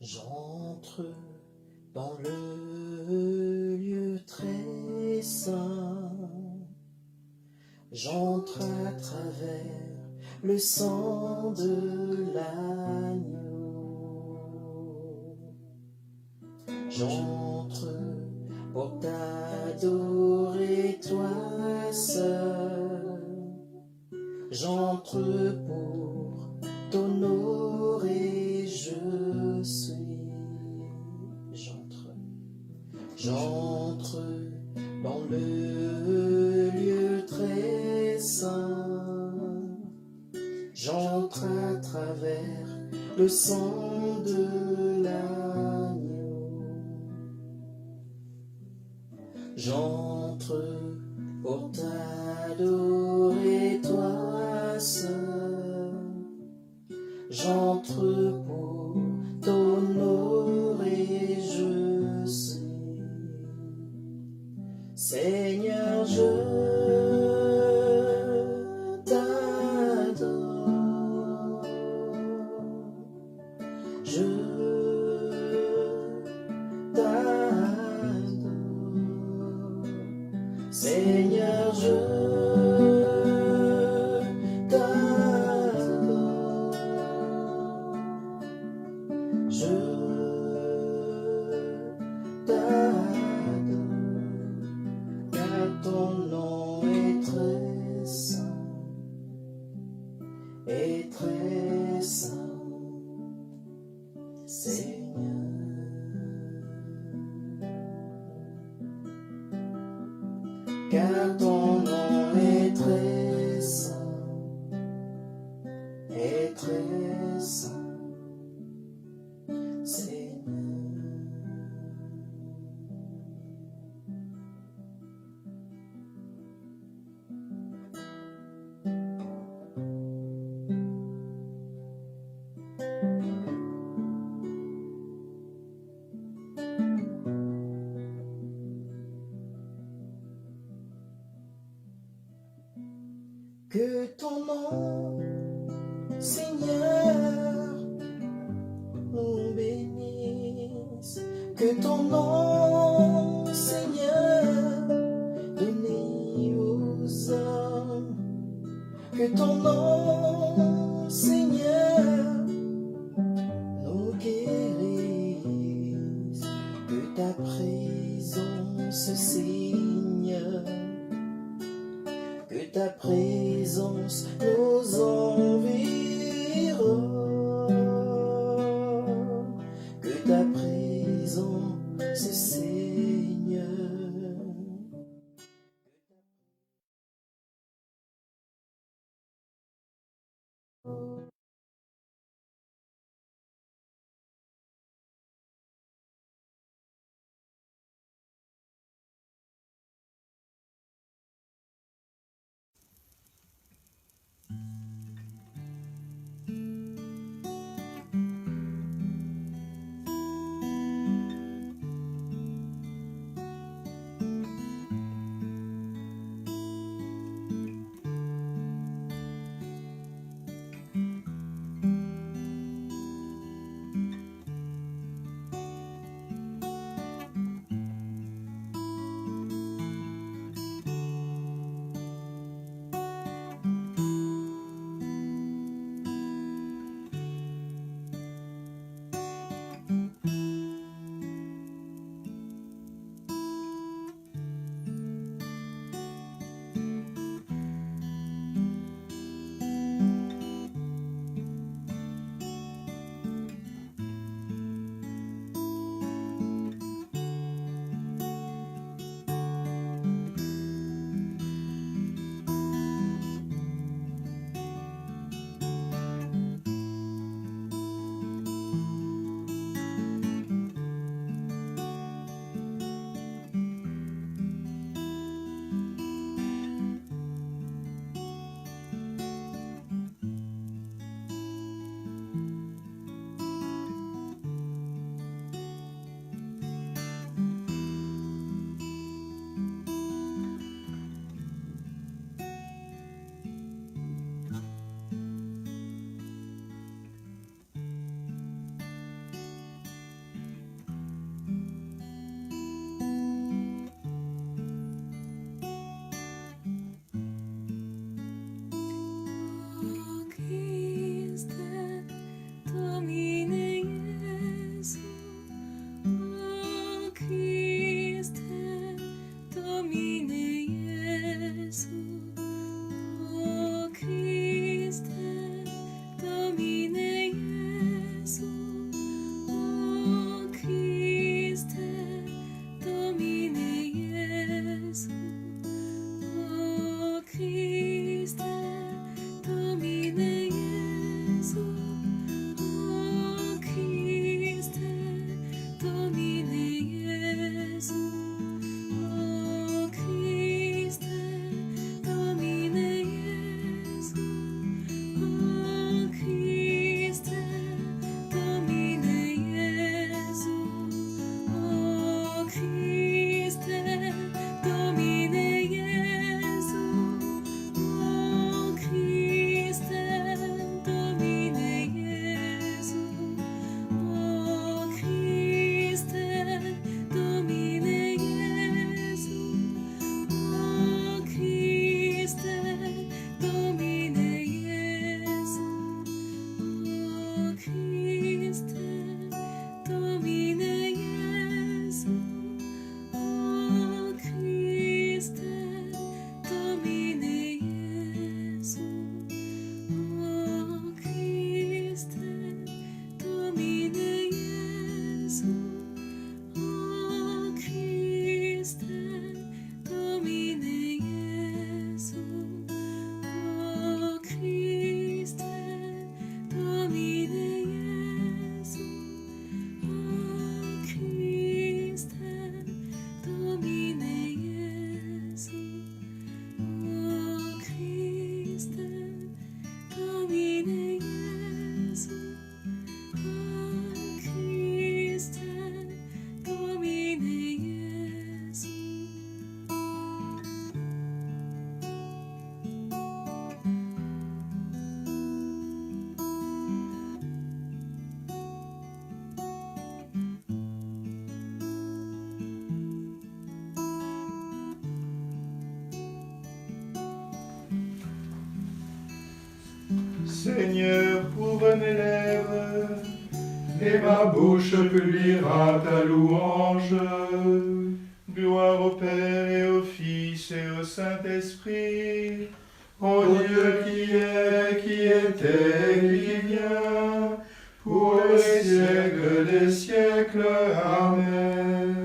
J'entre dans le lieu très saint, j'entre à travers le sang de l'agneau. J'entre pour t'adorer toi seul, j'entre pour t'honorer, je suis. J'entre dans le lieu très saint, j'entre à travers le sang de l'agneau. J'entre pour t'adorer toi seul, j'entre pour t'honorer, je suis. Seigneur, je t'adore, je t'adore. Seigneur, je t'adore, je t'adore. Ton nom est très saint, Seigneur. Car ton nom est très saint, Seigneur. Que ton nom, Seigneur, nous bénisse. Que ton nom, Seigneur, donné aux hommes. Que ton nom, Seigneur, nous guérisse. Que ta présence, Seigneur, que ta présence nous environne, que ta présence Domine Jesu, Christe, Domine Jesu. Seigneur, ouvre mes lèvres, et ma bouche publiera ta louange. Gloire au Père et au Fils et au Saint-Esprit, au Dieu qui est, qui était, qui vient, pour les siècles des siècles. Amen.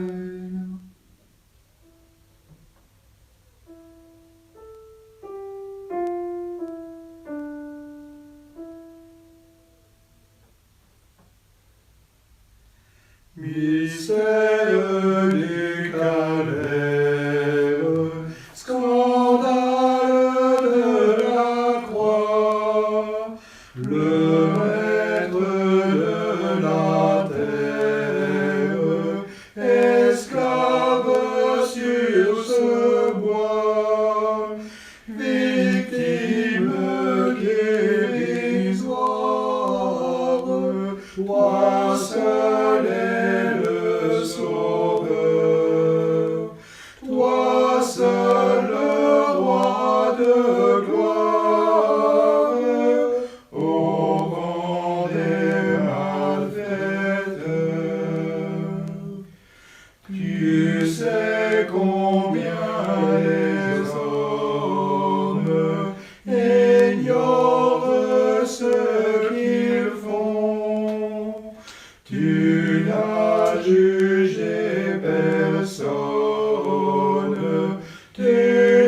Mystère du calvaire, scandale de la croix, le maître de la terre, esclave sur ce bois, victime dérisoire, toi seul est le Sauveur, toi seul le Roi de gloire, au rang des malfaiteurs. Tu sais combien les hommes ignorent ce qu'ils font. Tu n'as jugé personne, tu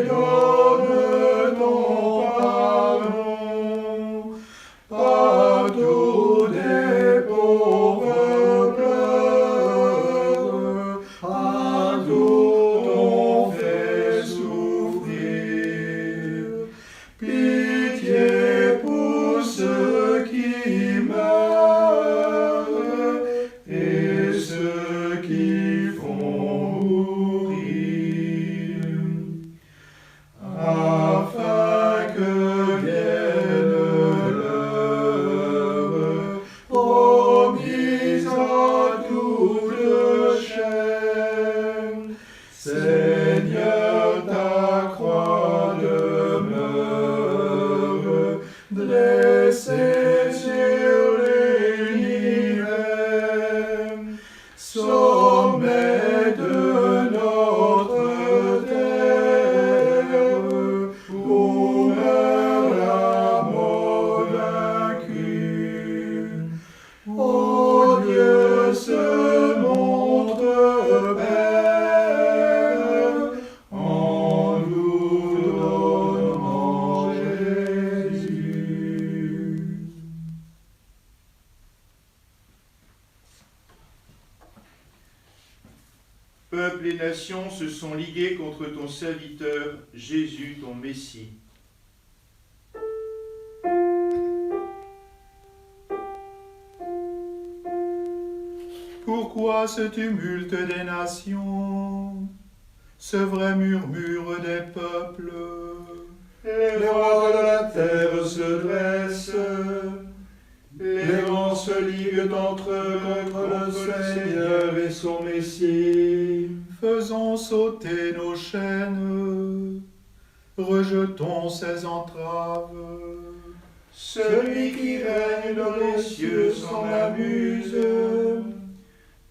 donnes ton pardon. Partout des pauvres pleurent, partout on fait souffrir. Pitié pour ceux qui meurent et ceux qui font mourir, afin que vienne l'heure promise à toute chair. Seigneur, ta croix demeure dressée sur l'univers, sommet de notre terre, où meurt la mort vaincue. Ô Dieu, se montre Père, en nous donnant Jésus. Peuples et nations se sont ligués contre ton serviteur, Jésus, ton Messie. Pourquoi ce tumulte des nations, ce vrai murmure des peuples? Les rois de la terre se dressent, les vents se liguent entre eux contre le Seigneur et son Messie. Faisons sauter nos chaînes, rejetons ses entraves. Celui qui règne dans les cieux s'en amuse,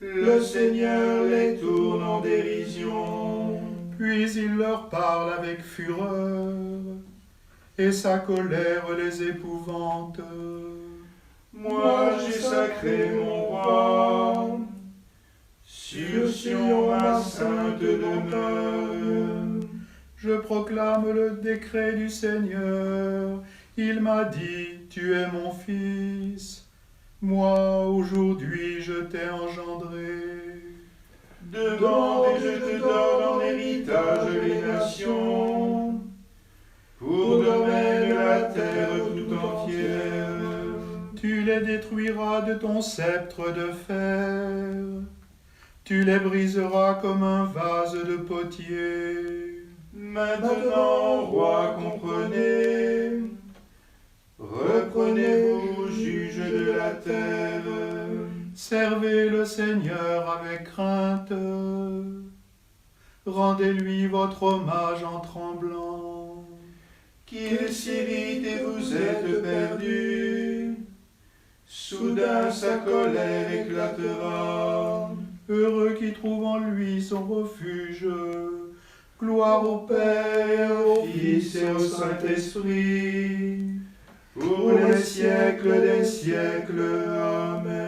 le Seigneur les tourne en dérision. Puis il leur parle avec fureur, et sa colère les épouvante. Moi j'ai sacré mon roi, sur Sion ma sainte demeure. Je proclame le décret du Seigneur, il m'a dit, tu es mon fils. Moi, aujourd'hui, je t'ai engendré. Demande et je te donne en héritage les nations, pour domaine la terre tout entière. Tu les détruiras de ton sceptre de fer. Tu les briseras comme un vase de potier. Maintenant, roi, comprenez. Reprenez-vous, juges de la terre. Servez le Seigneur avec crainte. Rendez-lui votre hommage en tremblant. Qu'il s'irrite et vous êtes perdus. Soudain sa colère éclatera. Heureux qui trouve en lui son refuge. Gloire au Père, au Fils et au Saint-Esprit, pour les siècles des siècles. Amen.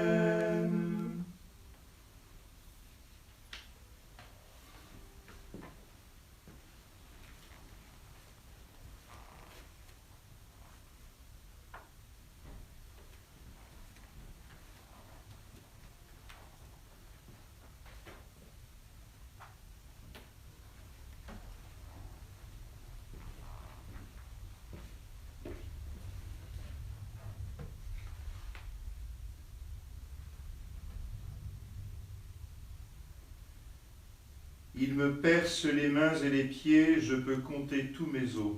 Il me perce les mains et les pieds, je peux compter tous mes os.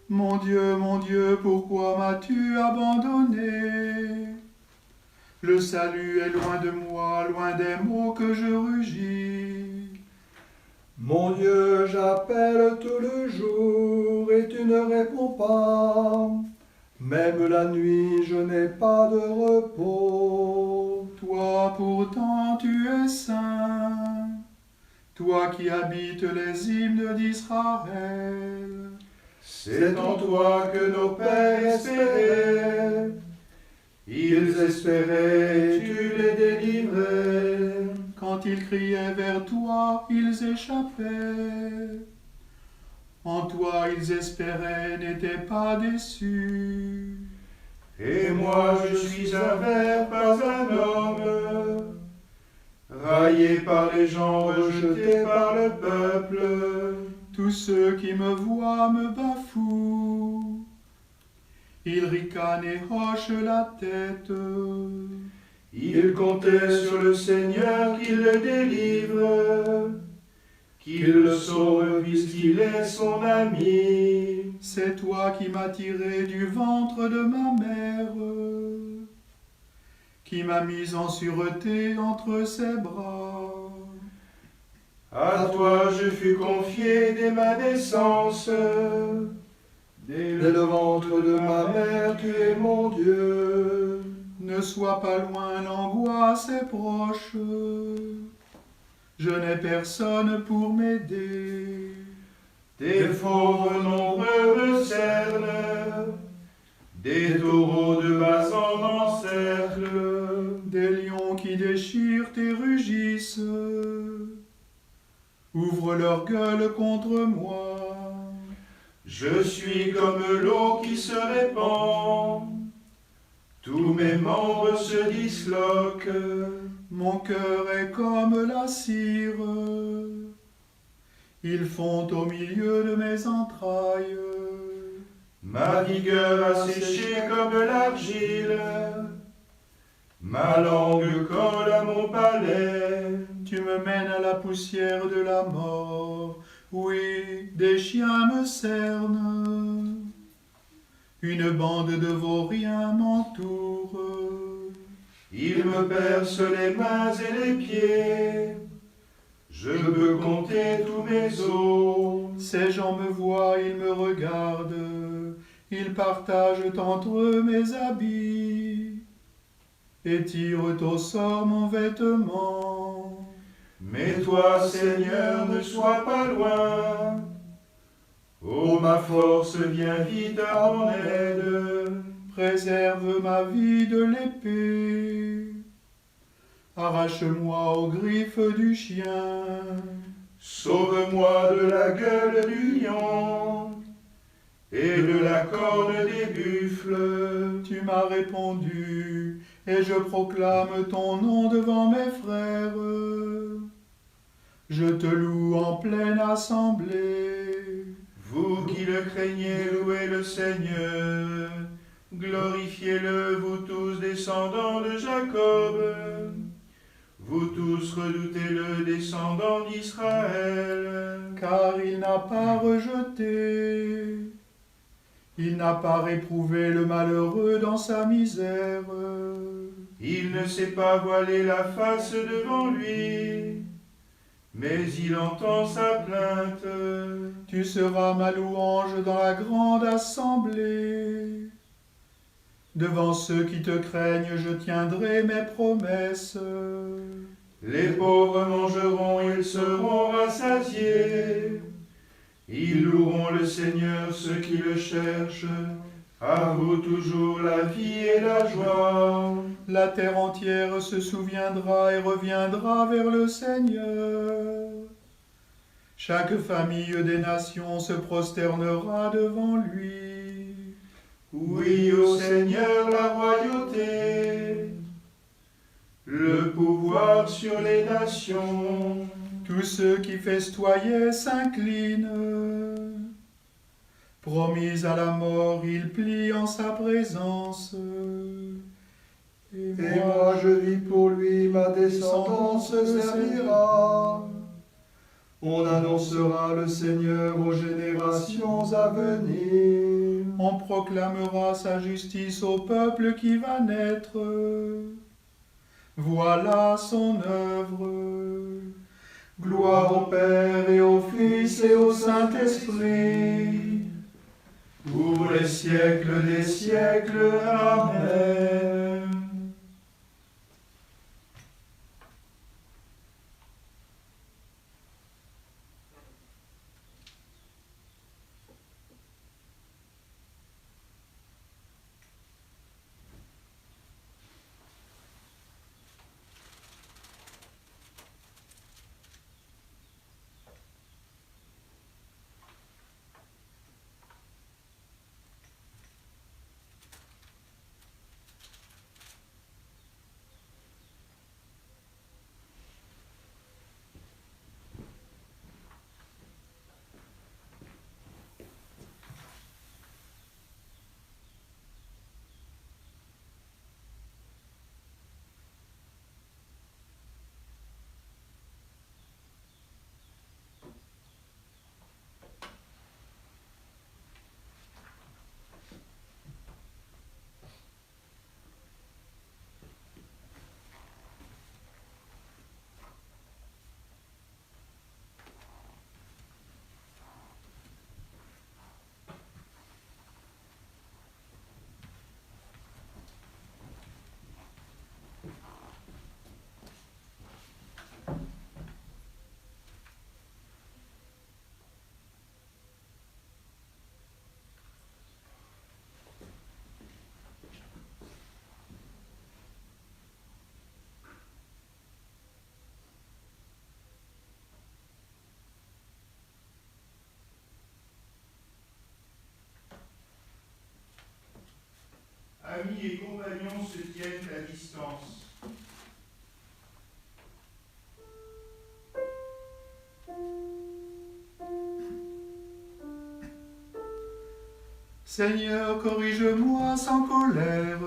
Mon Dieu, pourquoi m'as-tu abandonné? Le salut est loin de moi, loin des mots que je rugis. Mon Dieu, j'appelle tout le jour et tu ne réponds pas. Même la nuit, je n'ai pas de repos. Toi pourtant tu es saint, toi qui habites les hymnes d'Israël. C'est en toi que nos pères espéraient. Ils espéraient et tu les délivrais. Quand ils criaient vers toi, ils échappaient. En toi ils espéraient, n'étaient pas déçus. Et moi je suis un ver, pas un homme, raillé par les gens, rejeté par le peuple. Tous ceux qui me voient me bafouent. Ils ricanent et hochent la tête. Il comptait sur le Seigneur qu'il le délivre, qu'il le sauve puisqu'il est son ami. C'est toi qui m'as tiré du ventre de ma mère, qui m'as mis en sûreté entre ses bras. À toi je fus confié dès ma naissance. Dès le ventre de ma mère, tu es mon Dieu. Ne sois pas loin, l'angoisse est proche. Je n'ai personne pour m'aider. Des fauves nombreux me cernent, des taureaux de Basan m'encerclent, Des lions qui déchirent et rugissent, ouvrent leur gueule contre moi. Je suis comme l'eau qui se répand, tous mes membres se disloquent. Mon cœur est comme la cire, ils font au milieu de mes entrailles. Ma vigueur a séché comme l'argile, ma langue colle à mon palais. Tu me mènes à la poussière de la mort, oui, des chiens me cernent. Une bande de vauriens m'entoure. Il me perce les mains et les pieds, je peux compter tous mes os. Ces gens me voient, ils me regardent, ils partagent entre eux mes habits et tirent au sort mon vêtement. Mais toi, Seigneur, ne sois pas loin. Ô ma force, viens vite à mon aide. Préserve ma vie de l'épée. Arrache-moi aux griffes du chien. Sauve-moi de la gueule du lion et de la corne des buffles. Tu m'as répondu et je proclame ton nom devant mes frères. Je te loue en pleine assemblée. Vous qui le craignez, louez le Seigneur. Glorifiez-le, vous tous descendants de Jacob. Vous tous redoutez le descendant d'Israël. Car il n'a pas rejeté, il n'a pas réprouvé le malheureux dans sa misère. Il ne s'est pas voilé la face devant lui, mais il entend sa plainte. Tu seras ma louange dans la grande assemblée. Devant ceux qui te craignent, je tiendrai mes promesses. Les pauvres mangeront, ils seront rassasiés. Ils loueront le Seigneur, ceux qui le cherchent. À vous toujours la vie et la joie. La terre entière se souviendra et reviendra vers le Seigneur. Chaque famille des nations se prosternera devant lui. Oui, au Seigneur la royauté, le pouvoir sur les nations. Tous ceux qui festoyaient s'inclinent. Promis à la mort, il plie en sa présence. Et moi je vis pour lui, ma descendance servira. On annoncera le Seigneur aux générations à venir. On proclamera sa justice au peuple qui va naître. Voilà son œuvre. Gloire au Père et au Fils et au Saint-Esprit, Pour les siècles des siècles. Amen. Amis et compagnons se tiennent à distance. Seigneur, corrige-moi sans colère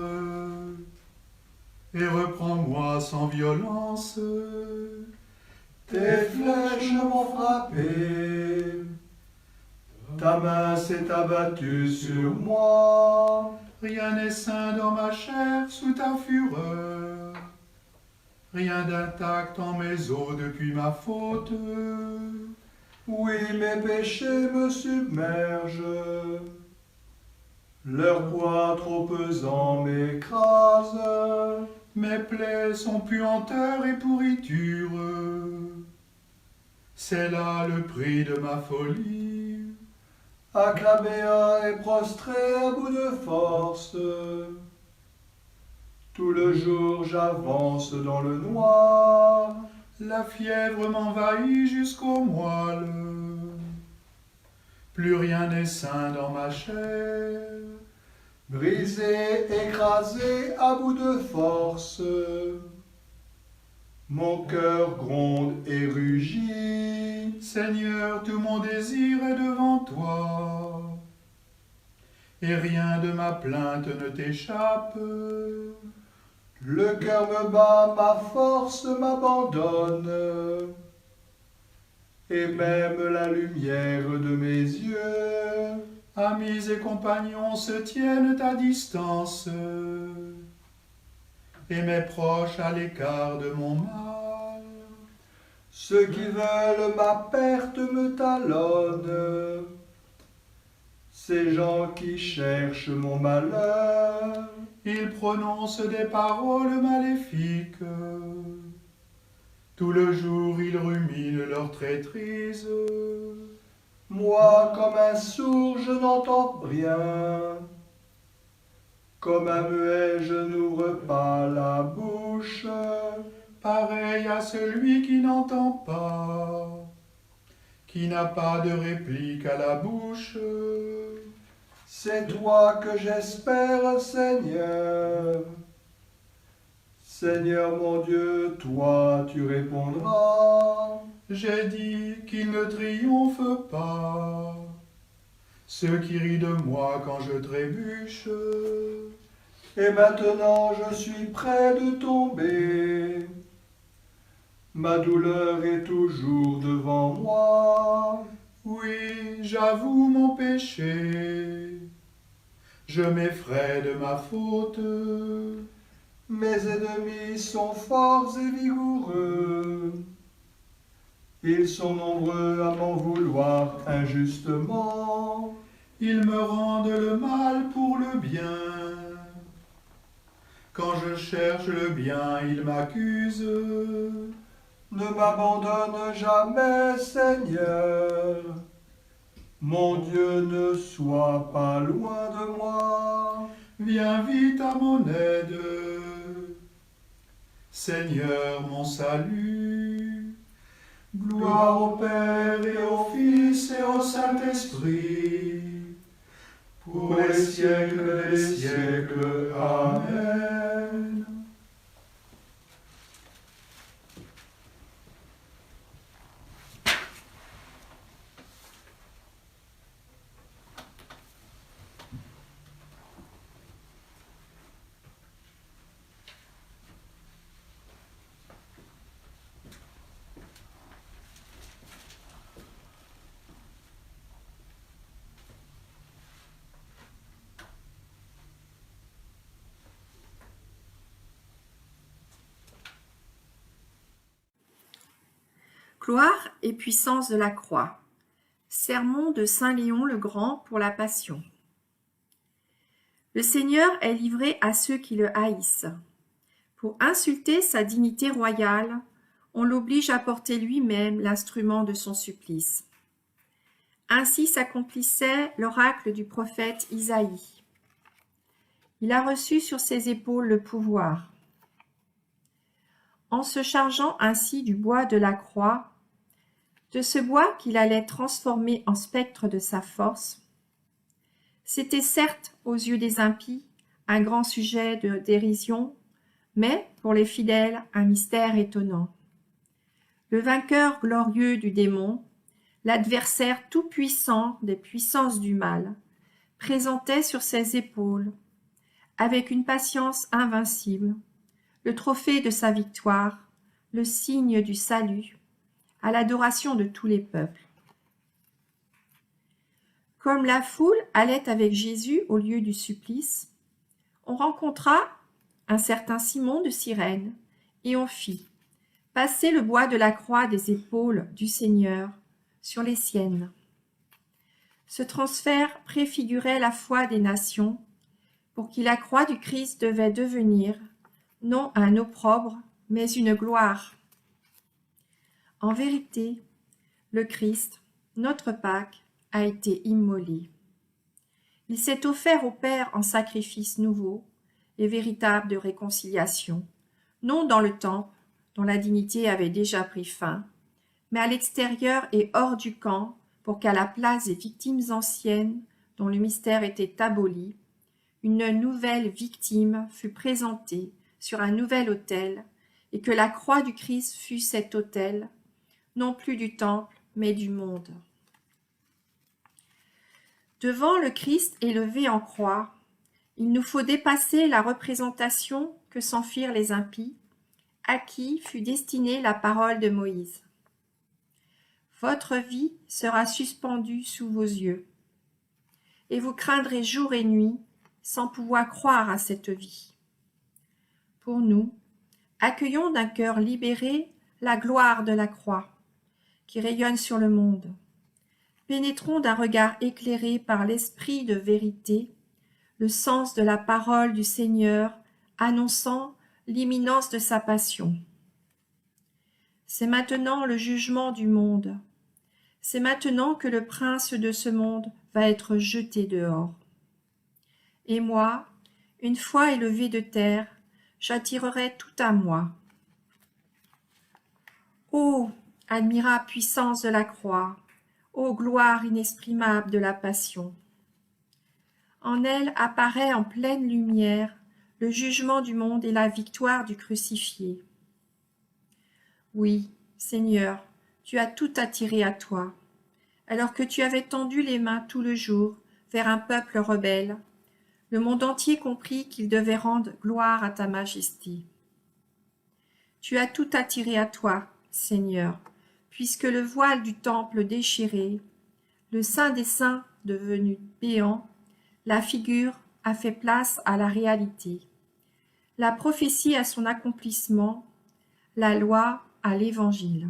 et reprends-moi sans violence. tes flèches m'ont frappé, ta main s'est abattue sur moi. Rien n'est sain dans ma chair sous ta fureur, rien d'intact en mes os depuis ma faute. Oui, mes péchés me submergent, leur poids trop pesant m'écrase. Mes plaies sont puanteur et pourriture, c'est là le prix de ma folie. Acclamé et prostré à bout de force, tout le jour j'avance dans le noir. La fièvre m'envahit jusqu'au moelle, plus rien n'est sain dans ma chair. brisé, écrasé, à bout de force. Mon cœur gronde et rugit. Seigneur, tout mon désir est devant toi, et rien de ma plainte ne t'échappe. Le cœur me bat, ma force m'abandonne, et même la lumière de mes yeux. Amis et compagnons se tiennent à distance, et mes proches à l'écart de mon mal. Ceux qui veulent ma perte me talonnent, ces gens qui cherchent mon malheur. Ils prononcent des paroles maléfiques, tout le jour ils ruminent leur traîtrise. Moi, comme un sourd, je n'entends rien. Comme un muet, je n'ouvre pas la bouche. Pareil à celui qui n'entend pas, qui n'a pas de réplique à la bouche. C'est toi que j'espère, Seigneur. Seigneur mon Dieu, toi tu répondras. J'ai dit qu'il ne triomphe pas, ceux qui rient de moi quand je trébuche. Et maintenant je suis près de tomber. Ma douleur est toujours devant moi. Oui, j'avoue mon péché, je m'effraie de ma faute. Mes ennemis sont forts et vigoureux. Ils sont nombreux à m'en vouloir injustement. Ils me rendent le mal pour le bien. Quand je cherche le bien, ils m'accusent. Ne m'abandonne jamais, Seigneur. Mon Dieu, ne sois pas loin de moi. Viens vite à mon aide, Seigneur mon salut. Gloire au Père et au Fils et au Saint-Esprit, pour les siècles des siècles. Amen. Gloire et puissance de la croix. Sermon de Saint Léon le Grand pour la Passion. Le Seigneur est livré à ceux qui le haïssent. Pour insulter sa dignité royale, on l'oblige à porter lui-même l'instrument de son supplice. Ainsi s'accomplissait l'oracle du prophète Isaïe. Il a reçu sur ses épaules le pouvoir. En se chargeant ainsi du bois de la croix, de ce bois qu'il allait transformer en spectre de sa force, c'était certes aux yeux des impies un grand sujet de dérision, mais pour les fidèles un mystère étonnant. Le vainqueur glorieux du démon, l'adversaire tout-puissant des puissances du mal, présentait sur ses épaules, avec une patience invincible, le trophée de sa victoire, le signe du salut, à l'adoration de tous les peuples. Comme la foule allait avec Jésus au lieu du supplice, on rencontra un certain Simon de Cyrène, et on fit passer le bois de la croix des épaules du Seigneur sur les siennes. Ce transfert préfigurait la foi des nations, pour qui la croix du Christ devait devenir, non un opprobre, mais une gloire. En vérité, le Christ, notre Pâque, a été immolé. Il s'est offert au Père en sacrifice nouveau et véritable de réconciliation, non dans le temple, dont la dignité avait déjà pris fin, mais à l'extérieur et hors du camp, pour qu'à la place des victimes anciennes, dont le mystère était aboli, une nouvelle victime fût présentée sur un nouvel autel, et que la croix du Christ fût cet autel, non plus du temple, mais du monde. Devant le Christ élevé en croix, il nous faut dépasser la représentation que s'en firent les impies, à qui fut destinée la parole de Moïse. Votre vie sera suspendue sous vos yeux, et vous craindrez jour et nuit sans pouvoir croire à cette vie. Pour nous, accueillons d'un cœur libéré la gloire de la croix, qui rayonne sur le monde. Pénétrons d'un regard éclairé par l'esprit de vérité, le sens de la parole du Seigneur annonçant l'imminence de sa passion. C'est maintenant le jugement du monde. C'est maintenant que le prince de ce monde va être jeté dehors. Et moi, une fois élevé de terre, j'attirerai tout à moi. Ô admirable puissance de la croix, ô gloire inexprimable de la passion! En elle apparaît en pleine lumière le jugement du monde et la victoire du crucifié. Oui, Seigneur, tu as tout attiré à toi, alors que tu avais tendu les mains tout le jour vers un peuple rebelle. Le monde entier comprit qu'il devait rendre gloire à ta majesté. Tu as tout attiré à toi, Seigneur, puisque le voile du temple déchiré, le Saint des Saints devenu béant, la figure a fait place à la réalité, la prophétie à son accomplissement, la loi à l'Évangile.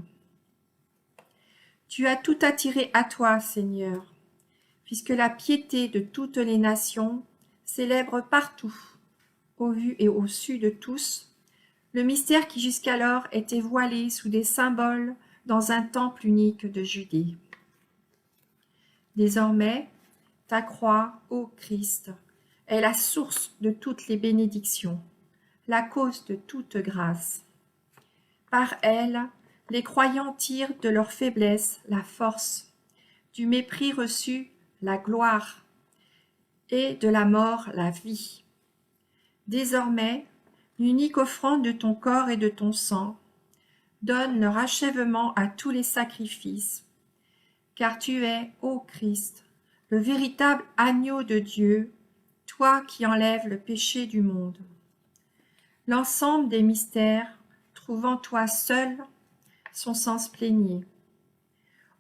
Tu as tout attiré à toi, Seigneur, puisque la piété de toutes les nations célèbre partout, au vu et au su de tous, le mystère qui jusqu'alors était voilé sous des symboles dans un temple unique de Judée. Désormais, ta croix, ô Christ, est la source de toutes les bénédictions, la cause de toute grâce. Par elle, les croyants tirent de leur faiblesse la force, du mépris reçu la gloire, et de la mort la vie. Désormais, l'unique offrande de ton corps et de ton sang donne leur achèvement à tous les sacrifices, car tu es, ô Christ, le véritable agneau de Dieu, toi qui enlèves le péché du monde. L'ensemble des mystères trouve en toi seul son sens plénier.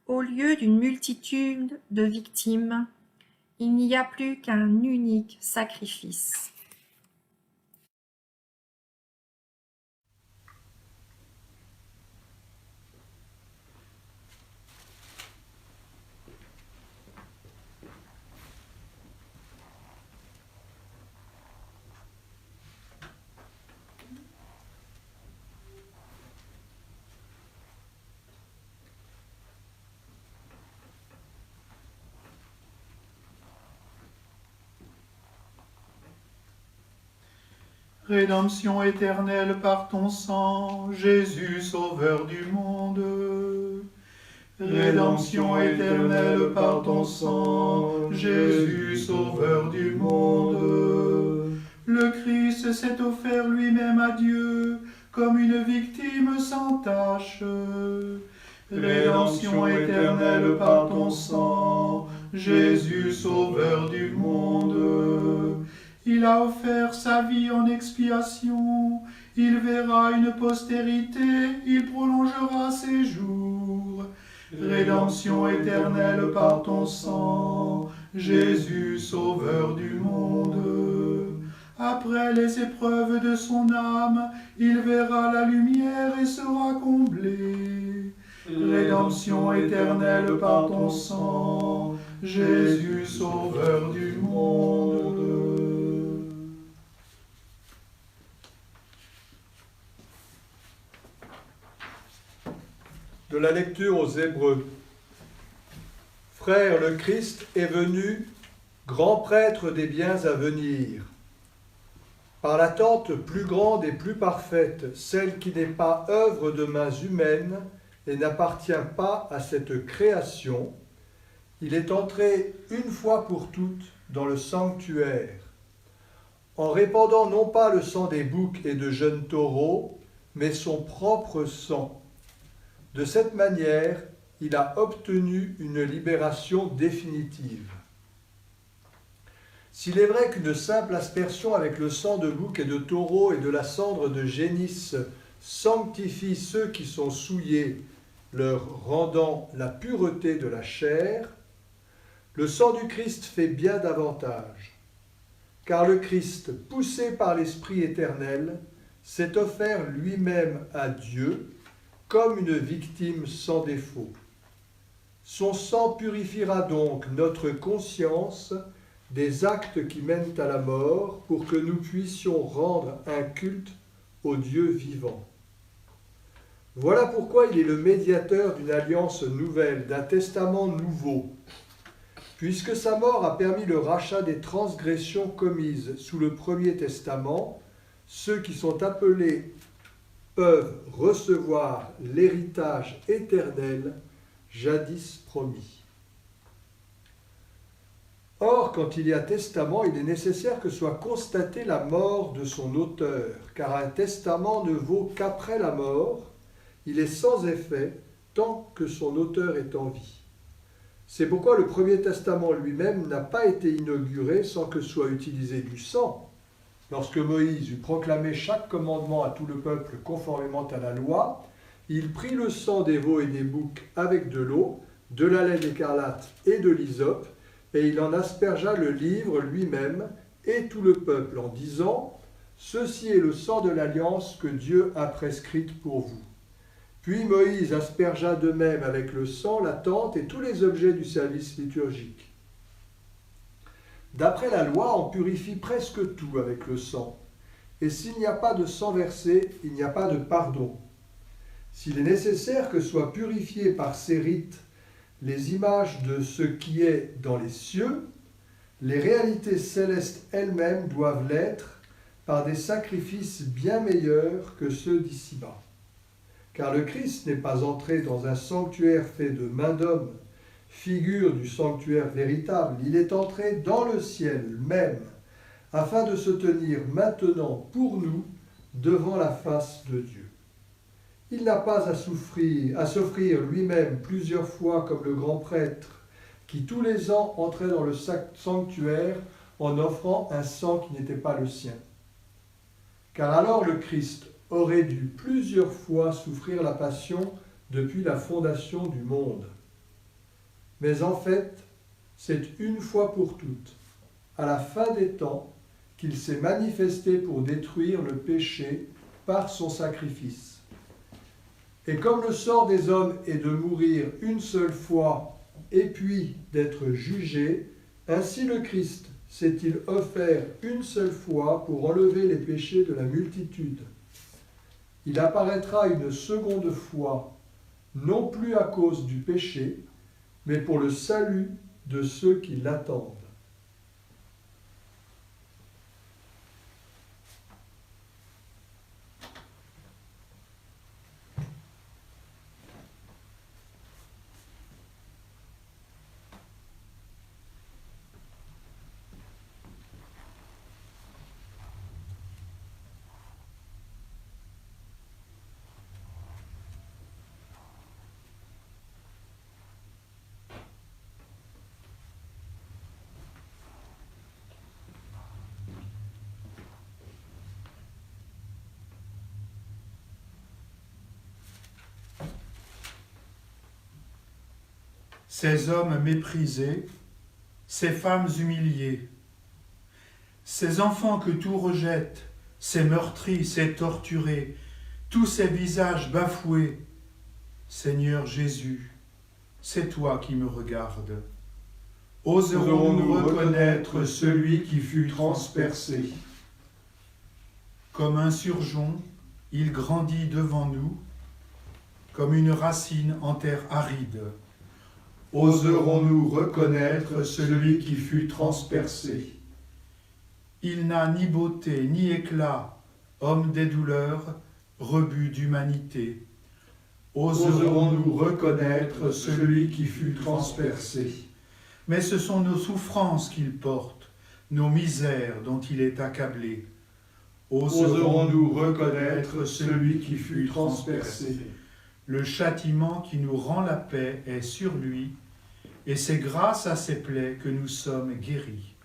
Au lieu d'une multitude de victimes, il n'y a plus qu'un unique sacrifice. Rédemption éternelle par ton sang, Jésus, sauveur du monde. Rédemption éternelle par ton sang, Jésus, sauveur du monde. Le Christ s'est offert lui-même à Dieu comme une victime sans tache. Rédemption éternelle par ton sang, Jésus, sauveur du monde. Il a offert sa vie en expiation, il verra une postérité, il prolongera ses jours. Rédemption éternelle par ton sang, Jésus, sauveur du monde. Après les épreuves de son âme, il verra la lumière et sera comblé. Rédemption éternelle par ton sang, Jésus, sauveur du monde. De la lecture aux Hébreux. Frère, le Christ est venu, grand prêtre des biens à venir. Par l'attente plus grande et plus parfaite, celle qui n'est pas œuvre de mains humaines et n'appartient pas à cette création, il est entré une fois pour toutes dans le sanctuaire. en répandant non pas le sang des boucs et de jeunes taureaux, mais son propre sang. De cette manière, il a obtenu une libération définitive. S'il est vrai qu'une simple aspersion avec le sang de bouc et de taureau et de la cendre de génisse sanctifie ceux qui sont souillés, leur rendant la pureté de la chair, le sang du Christ fait bien davantage. Car le Christ, poussé par l'Esprit éternel, s'est offert lui-même à Dieu comme une victime sans défaut. Son sang purifiera donc notre conscience des actes qui mènent à la mort pour que nous puissions rendre un culte au Dieu vivant. Voilà pourquoi il est le médiateur d'une alliance nouvelle, d'un testament nouveau. Puisque sa mort a permis le rachat des transgressions commises sous le premier testament, ceux qui sont appelés peuvent recevoir l'héritage éternel jadis promis. Or, quand il y a testament, il est nécessaire que soit constatée la mort de son auteur, car un testament ne vaut qu'après la mort, il est sans effet tant que son auteur est en vie. C'est pourquoi le premier testament lui-même n'a pas été inauguré sans que soit utilisé du sang. Lorsque Moïse eut proclamé chaque commandement à tout le peuple conformément à la loi, il prit le sang des veaux et des boucs avec de l'eau, de la laine écarlate et de l'hysope, et il en aspergea le livre lui-même et tout le peuple en disant « Ceci est le sang de l'alliance que Dieu a prescrite pour vous. » Puis Moïse aspergea de même avec le sang la tente et tous les objets du service liturgique. D'après la loi, on purifie presque tout avec le sang. Et s'il n'y a pas de sang versé, il n'y a pas de pardon. S'il est nécessaire que soient purifiés par ces rites les images de ce qui est dans les cieux, les réalités célestes elles-mêmes doivent l'être par des sacrifices bien meilleurs que ceux d'ici-bas. Car le Christ n'est pas entré dans un sanctuaire fait de main d'homme, figure du sanctuaire véritable. Il est entré dans le ciel même, afin de se tenir maintenant pour nous devant la face de Dieu. Il n'a pas à s'offrir lui-même plusieurs fois comme le grand prêtre, qui tous les ans entrait dans le sanctuaire en offrant un sang qui n'était pas le sien. Car alors le Christ aurait dû plusieurs fois souffrir la passion depuis la fondation du monde. Mais en fait, c'est une fois pour toutes, à la fin des temps, qu'il s'est manifesté pour détruire le péché par son sacrifice. Et comme le sort des hommes est de mourir une seule fois et puis d'être jugé, ainsi le Christ s'est-il offert une seule fois pour enlever les péchés de la multitude. Il apparaîtra une seconde fois, non plus à cause du péché, mais pour le salut de ceux qui l'attendent. Ces hommes méprisés, ces femmes humiliées, ces enfants que tout rejette, ces meurtris, ces torturés, tous ces visages bafoués, Seigneur Jésus, c'est toi qui me regardes. Oserons-nous reconnaître celui qui fut transpercé? Comme un surgeon, il grandit devant nous, comme une racine en terre aride. Oserons-nous reconnaître celui qui fut transpercé? Il n'a ni beauté ni éclat, homme des douleurs, rebut d'humanité. Oserons-nous reconnaître celui qui fut transpercé? Mais ce sont nos souffrances qu'il porte, nos misères dont il est accablé. Oserons-nous reconnaître celui qui fut transpercé? Le châtiment qui nous rend la paix est sur lui, et c'est grâce à ses plaies que nous sommes guéris.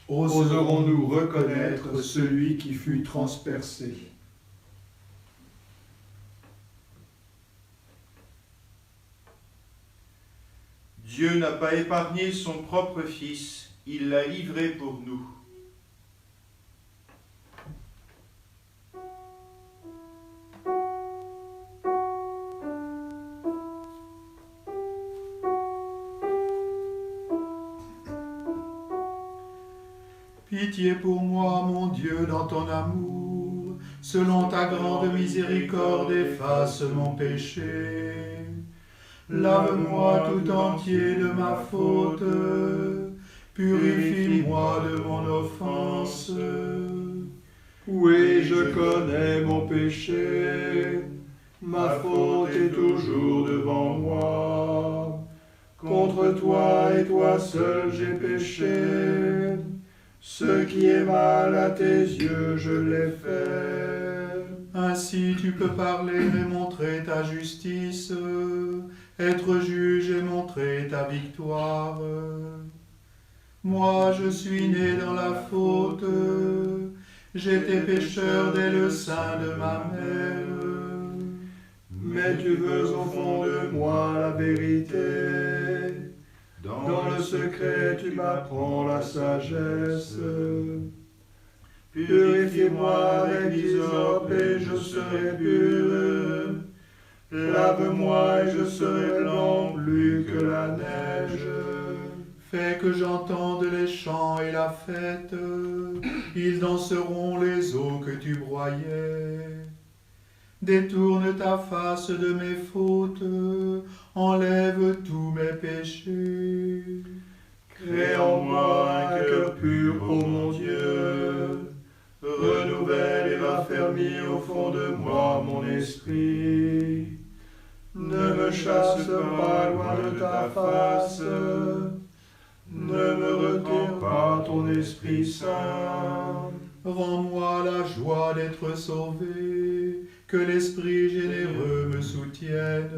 Oserons-nous reconnaître celui qui fut transpercé? Dieu n'a pas épargné son propre Fils, il l'a livré pour nous. Pitié pour moi, mon Dieu, dans ton amour, selon ta grande miséricorde, efface mon péché. Lave-moi tout entier de ma faute, purifie-moi de mon offense. Oui, je connais mon péché, ma faute est toujours devant moi. Contre toi et toi seul j'ai péché, ce qui est mal à tes yeux je l'ai fait. Ainsi tu peux parler et montrer ta justice, être juge et montrer ta victoire. Moi je suis né dans la faute, j'étais pécheur dès le sein de ma mère. Mais tu veux au fond de moi la vérité, dans le secret tu m'apprends la sagesse. Purifie-moi avec l'hysope et je serai pur. Lave-moi et je serai blanc plus que la neige. Fais que j'entende les chants et la fête, ils danseront les eaux que tu broyais. Détourne ta face de mes fautes, enlève tous mes péchés. Crée en moi un cœur pur, ô mon Dieu. Renouvelle et raffermis au fond de moi mon esprit. Ne me chasse pas loin de ta face, ne me retire pas ton Esprit Saint. Rends-moi la joie d'être sauvé, que l'Esprit généreux me soutienne.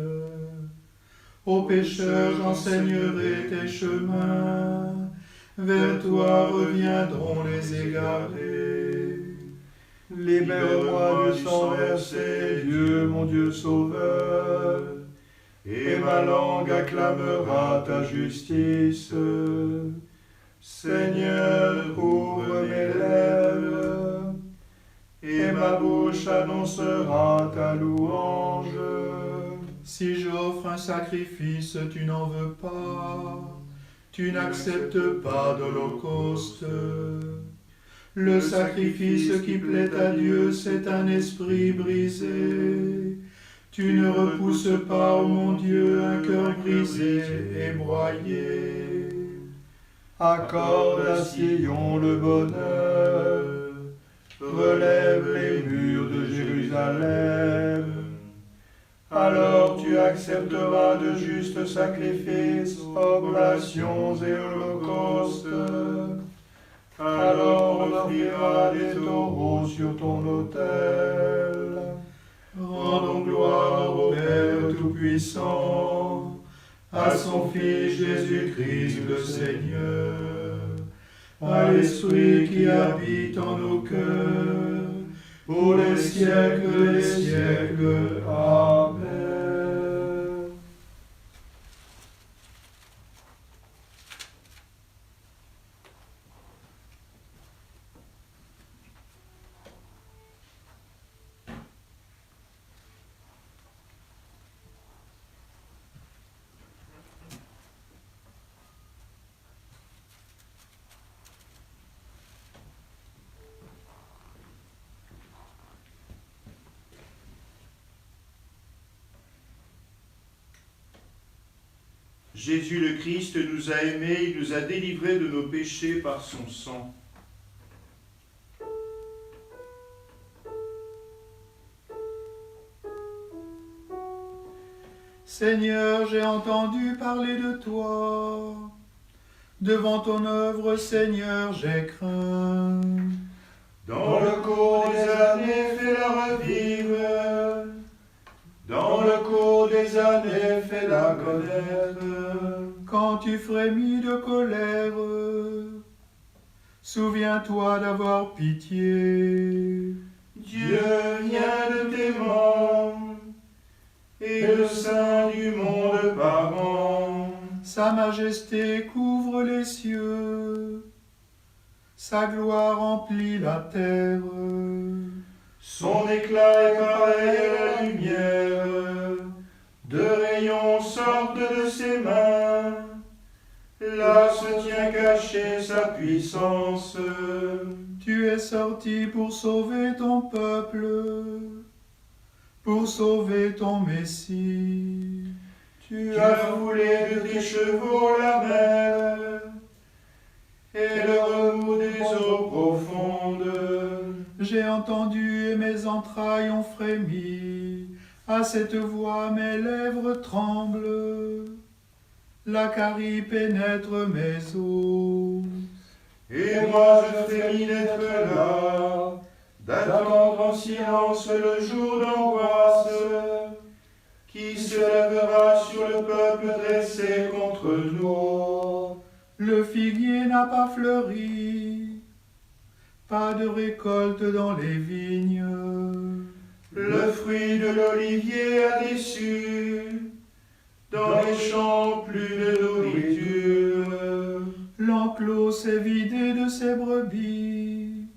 Aux pécheurs j'enseignerai tes chemins, vers toi reviendront les égarés. Libère-moi du sang versé, Dieu mon Dieu sauveur, et ma langue acclamera ta justice. Seigneur, ouvre mes lèvres, et ma bouche annoncera ta louange. Si j'offre un sacrifice, tu n'en veux pas, tu n'acceptes pas d'holocauste. Le sacrifice qui plaît à Dieu, c'est un esprit brisé. Tu ne repousses pas, ô mon Dieu, un cœur brisé et broyé. Accorde à Sion le bonheur, relève les murs de Jérusalem. Alors tu accepteras de justes sacrifices, oblations et holocaustes. Alors on offrira des taureaux sur ton autel. Rendons gloire au Père Tout-Puissant, à son Fils Jésus-Christ le Seigneur, à l'Esprit qui habite en nos cœurs, pour les siècles des siècles. Amen. Jésus le Christ nous a aimés, il nous a délivrés de nos péchés par son sang. Seigneur, j'ai entendu parler de toi Devant ton œuvre, Seigneur, j'ai craint. Dans le cours des années, fais-la revivre. Dans le cours des années, fais-la connaître. Quand tu frémis de colère, souviens-toi d'avoir pitié. Dieu vient de tes membres, et le sein du monde parent. Sa majesté couvre les cieux, sa gloire remplit la terre. Son éclat est pareil à la lumière, deux rayons sortent de ses mains. Là se tient cachée sa puissance. Tu es sorti pour sauver ton peuple, pour sauver ton Messie. Tu as foulé de tes chevaux la mer et le remous des eaux profondes. J'ai entendu et mes entrailles ont frémi. À cette voix, mes lèvres tremblent. La carie pénètre mes os. Et moi je frémis d'être là, d'attendre en silence le jour d'angoisse qui se lèvera sur le peuple dressé contre nous. Le figuier n'a pas fleuri, pas de récolte dans les vignes. Le fruit de l'olivier a déçu, dans les champs plus de nourriture. L'enclos s'est vidé de ses brebis,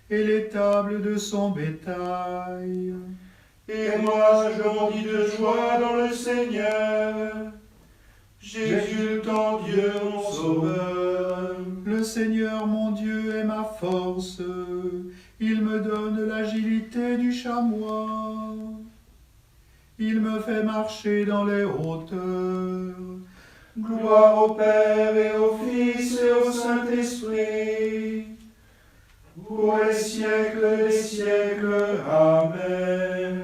et l'étable de son bétail. Et moi je bondis de joie dans le Seigneur, j'exulte en Dieu mon Sauveur. Le Seigneur mon Dieu est ma force, il me donne l'agilité du chamois. Il me fait marcher dans les hauteurs. Gloire au Père et au Fils et au Saint-Esprit, pour les siècles des siècles. Amen.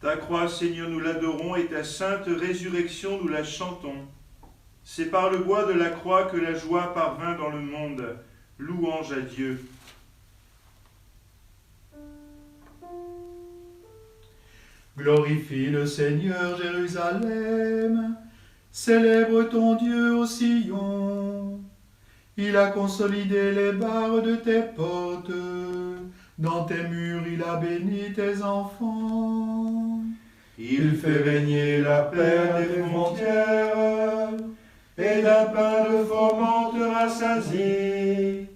Ta croix, Seigneur, nous l'adorons, et ta sainte résurrection, nous la chantons. C'est par le bois de la croix que la joie parvint dans le monde. Louange à Dieu. Glorifie le Seigneur, Jérusalem. Célèbre ton Dieu au Sion. Il a consolidé les barres de tes portes. Dans tes murs, il a béni tes enfants. Il fait régner la paix des frontières, et d'un pain de fourmente rassasie.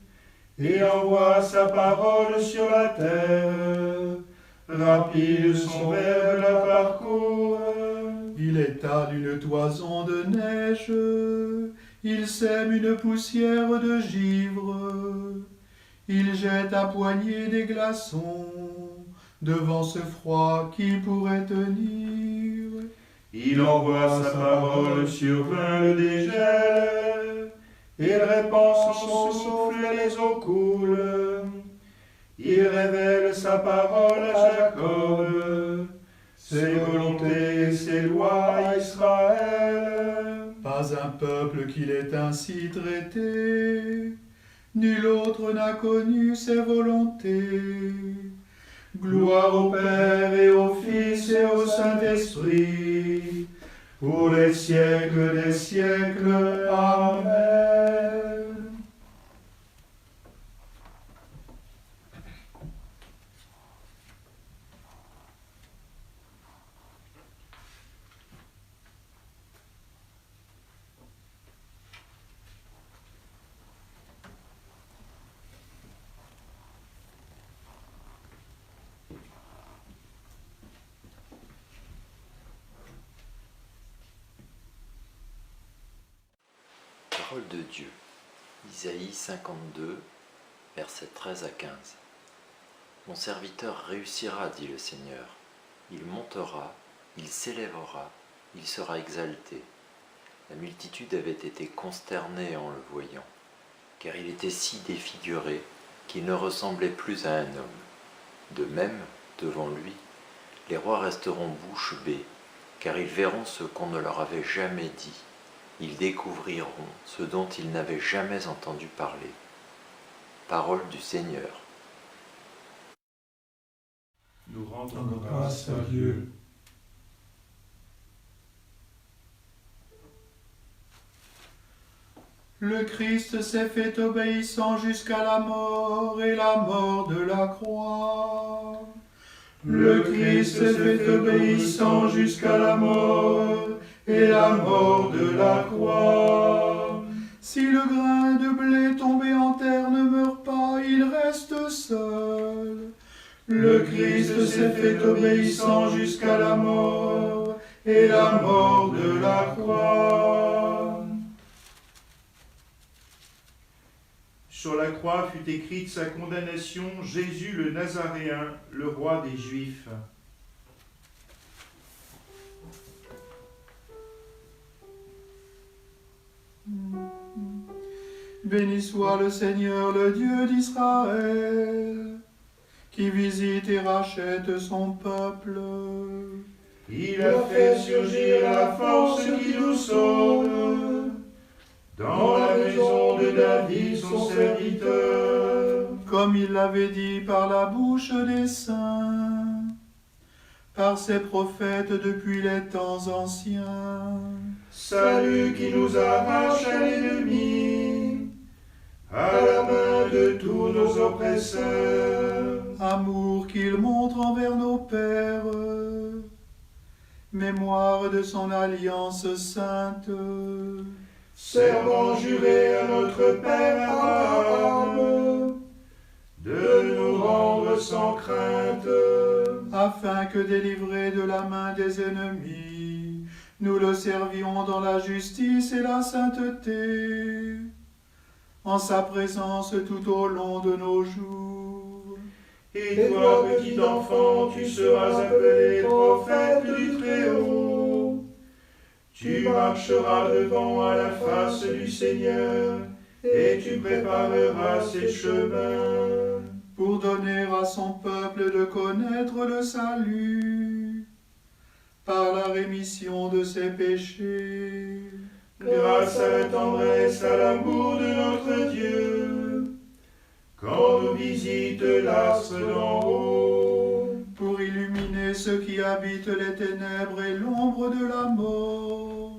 Il envoie sa parole sur la terre, rapide son verbe la parcourt. Il étale une toison de neige, il sème une poussière de givre. Il jette à poignée des glaçons, devant ce froid qui pourrait tenir. Il envoie sa parole sur plein le dégel, il répand son souffle et les eaux coulent. Il révèle sa parole à Jacob, ses volontés et ses lois à Israël. Pas un peuple qu'il ait ainsi traité, nul autre n'a connu ses volontés. Gloire au Père et au Fils et au Saint-Esprit, pour les siècles des siècles. Amen. de Dieu. Isaïe 52, versets 13 à 15. Mon serviteur réussira, dit le Seigneur. Il montera, il s'élèvera, il sera exalté. La multitude avait été consternée en le voyant, car il était si défiguré qu'il ne ressemblait plus à un homme. De même, devant lui, les rois resteront bouche bée, car ils verront ce qu'on ne leur avait jamais dit. Ils découvriront ce dont ils n'avaient jamais entendu parler. Parole du Seigneur. Nous rendons Grâce à Dieu. Le Christ s'est fait obéissant jusqu'à la mort et la mort de la croix. Le Christ s'est fait obéissant jusqu'à la mort et la mort de la croix. Si le grain de blé tombé en terre ne meurt pas, il reste seul. Le Christ s'est fait obéissant jusqu'à la mort et la mort de la croix. Sur la croix fut écrite sa condamnation, Jésus le Nazaréen, le roi des Juifs. Béni soit le Seigneur, le Dieu d'Israël, qui visite et rachète son peuple. Il a fait surgir la force qui nous sauve, dans la maison de David son serviteur. Comme il l'avait dit par la bouche des saints, par ses prophètes depuis les temps anciens. Salut qui nous arrache à l'ennemi, à la main de tous nos oppresseurs. Amour qu'il montre envers nos pères, mémoire de son alliance sainte. Serment juré à notre Père Abraham, de nous rendre sans crainte, Afin que délivrés de la main des ennemis, nous le servions dans la justice et la sainteté, en sa présence tout au long de nos jours. Et toi, petit enfant, tu seras appelé prophète du Très-Haut. Tu marcheras devant à la face du Seigneur, et tu prépareras ses chemins. Pour donner à son peuple de connaître le salut, par la rémission de ses péchés. Grâce à la tendresse, à l'amour de notre Dieu, quand nous visite l'astre d'en haut, Pour illuminer ceux qui habitent les ténèbres et l'ombre de la mort,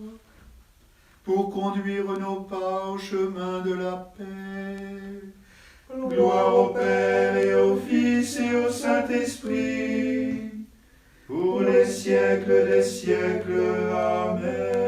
pour conduire nos pas au chemin de la paix. gloire au Père et au Fils et au Saint-Esprit, pour les siècles des siècles. Amen.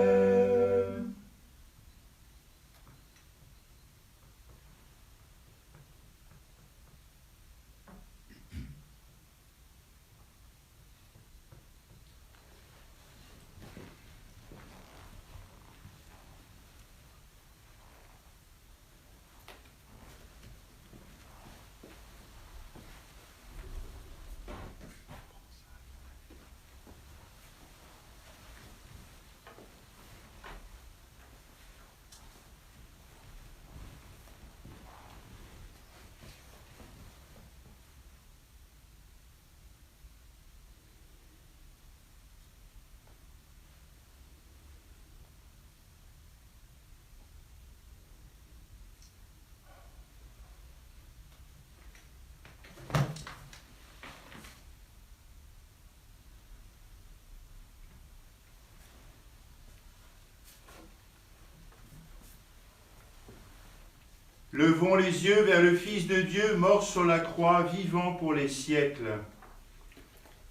Levons les yeux vers le Fils de Dieu, mort sur la croix, vivant pour les siècles.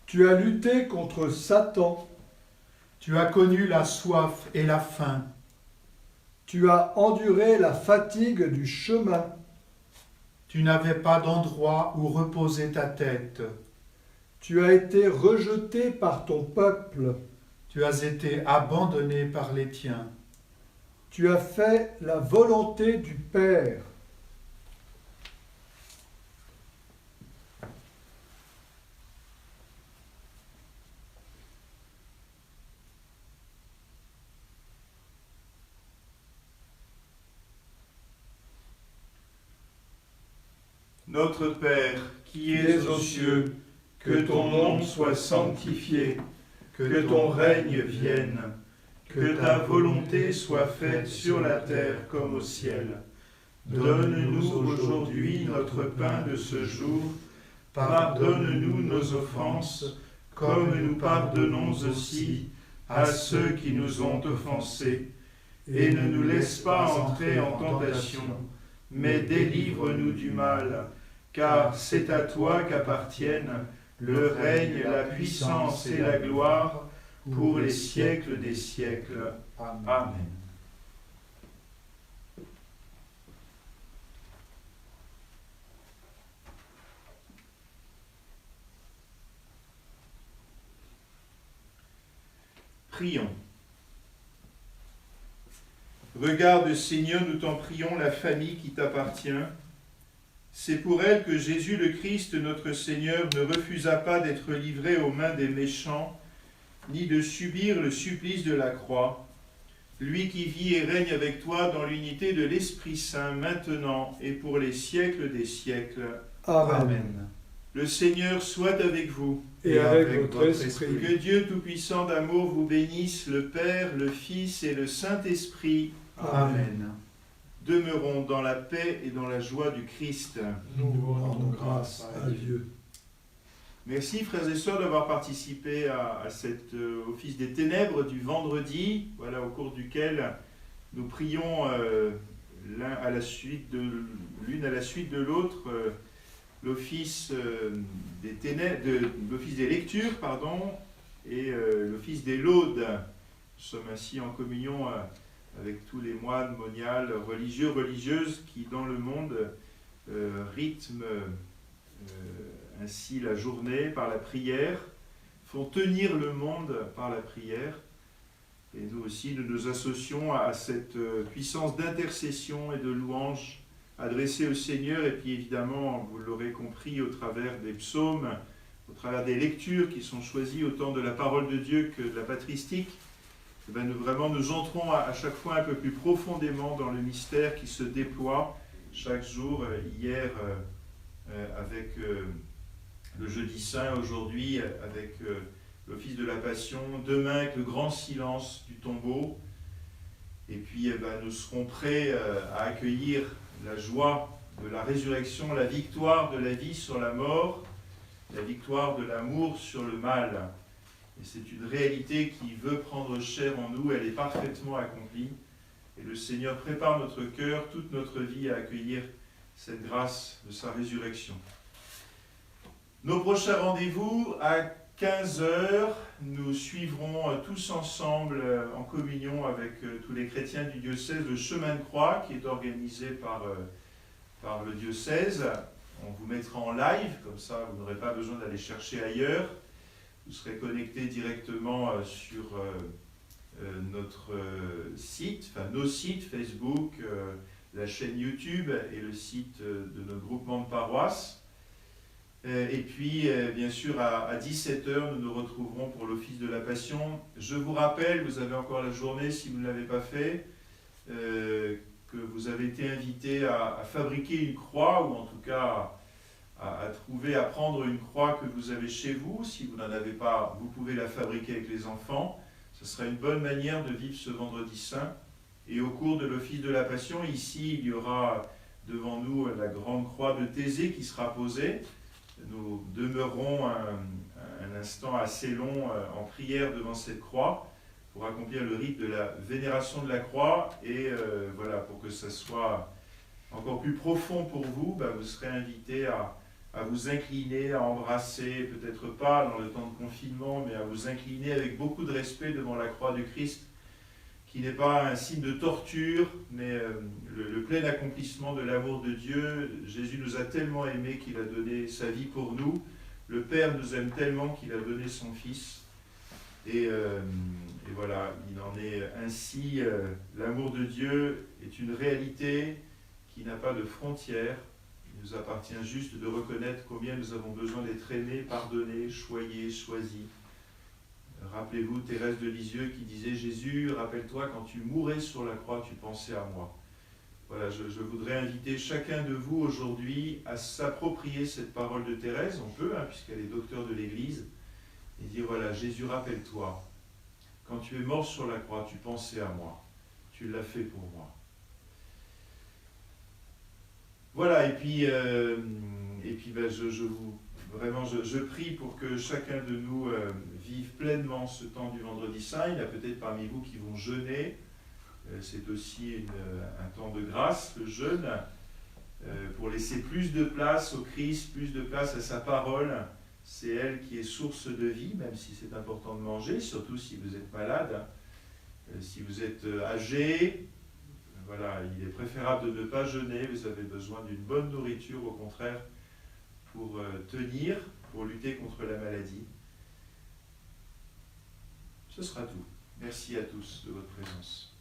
Tu as lutté contre Satan. Tu as connu la soif et la faim. Tu as enduré la fatigue du chemin. Tu n'avais pas d'endroit où reposer ta tête. Tu as été rejeté par ton peuple. Tu as été abandonné par les tiens. Tu as fait la volonté du Père. Notre Père, qui es aux cieux, que ton nom soit sanctifié, que ton règne vienne, que ta volonté soit faite sur la terre comme au ciel. Donne-nous aujourd'hui notre pain de ce jour. Pardonne-nous nos offenses, comme nous pardonnons aussi à ceux qui nous ont offensés. Et ne nous laisse pas entrer en tentation, mais délivre-nous du mal, car c'est à toi qu'appartiennent le règne, la puissance et la gloire pour les siècles des siècles. Amen. Prions. Regarde, Seigneur, nous t'en prions, la famille qui t'appartient. C'est pour elle que Jésus le Christ, notre Seigneur, ne refusa pas d'être livré aux mains des méchants, ni de subir le supplice de la croix. Lui qui vit et règne avec toi dans l'unité de l'Esprit Saint, maintenant et pour les siècles des siècles. Amen. Le Seigneur soit avec vous. Et avec votre esprit. Que Dieu Tout-Puissant d'amour vous bénisse, le Père, le Fils et le Saint-Esprit. Amen. Demeurons dans la paix et dans la joie du Christ. Nous vous rendons grâce à Dieu. Merci frères et sœurs d'avoir participé à cet office des ténèbres du vendredi, voilà, au cours duquel nous prions l'une à la suite de l'autre l'office des ténèbres, l'office des lectures, et l'office des laudes. Nous sommes ainsi en communion avec tous les moines, moniales, religieux, religieuses qui dans le monde rythment ainsi la journée par la prière, font tenir le monde par la prière. Et nous aussi, nous nous associons à cette puissance d'intercession et de louange adressée au Seigneur, et puis évidemment, vous l'aurez compris, au travers des psaumes, au travers des lectures qui sont choisies autant de la parole de Dieu que de la patristique. Nous entrons à chaque fois un peu plus profondément dans le mystère qui se déploie chaque jour, hier avec le jeudi saint, aujourd'hui avec l'office de la Passion, demain avec le grand silence du tombeau. Et puis nous serons prêts à accueillir la joie de la résurrection, la victoire de la vie sur la mort, la victoire de l'amour sur le mal. Et c'est une réalité qui veut prendre chair en nous, elle est parfaitement accomplie. Et le Seigneur prépare notre cœur, toute notre vie à accueillir cette grâce de sa résurrection. Nos prochains rendez-vous à 15h, nous suivrons tous ensemble en communion avec tous les chrétiens du diocèse le chemin de croix qui est organisé par le diocèse. On vous mettra en live, comme ça vous n'aurez pas besoin d'aller chercher ailleurs. Vous serez connectés directement sur notre site, enfin nos sites Facebook, la chaîne YouTube et le site de notre groupement de paroisse. Et puis, bien sûr, à 17h, nous nous retrouverons pour l'office de la Passion. Je vous rappelle, vous avez encore la journée, si vous ne l'avez pas fait, que vous avez été invité à fabriquer une croix, ou en tout cas à prendre une croix que vous avez chez vous. Si vous n'en avez pas, vous pouvez la fabriquer avec les enfants. Ce sera une bonne manière de vivre ce vendredi saint. Et au cours de l'office de la Passion, ici, il y aura devant nous la grande croix de Thésée qui sera posée. Nous demeurerons un instant assez long en prière devant cette croix pour accomplir le rite de la vénération de la croix. Et voilà, pour que ça soit encore plus profond pour vous, vous serez invité à vous incliner, à embrasser, peut-être pas dans le temps de confinement, mais à vous incliner avec beaucoup de respect devant la croix du Christ, qui n'est pas un signe de torture, mais le plein accomplissement de l'amour de Dieu. Jésus nous a tellement aimés qu'il a donné sa vie pour nous. Le Père nous aime tellement qu'il a donné son Fils. Et voilà, il en est ainsi. L'amour de Dieu est une réalité qui n'a pas de frontières. Il nous appartient juste de reconnaître combien nous avons besoin d'être aimés, pardonnés, choyés, choisis. Rappelez-vous Thérèse de Lisieux qui disait « Jésus, rappelle-toi, quand tu mourais sur la croix, tu pensais à moi ». Voilà, je voudrais inviter chacun de vous aujourd'hui à s'approprier cette parole de Thérèse, on peut, puisqu'elle est docteure de l'Église, et dire voilà, Jésus, rappelle-toi, quand tu es mort sur la croix, tu pensais à moi, tu l'as fait pour moi. Voilà, et puis je prie pour que chacun de nous vive pleinement ce temps du Vendredi Saint. Il y a peut-être parmi vous qui vont jeûner. C'est aussi un temps de grâce, le jeûne, pour laisser plus de place au Christ, plus de place à sa parole. C'est elle qui est source de vie, même si c'est important de manger, surtout si vous êtes malade. Si vous êtes âgé, voilà, il est préférable de ne pas jeûner. Vous avez besoin d'une bonne nourriture, au contraire, pour tenir, pour lutter contre la maladie. Ce sera tout. Merci à tous de votre présence.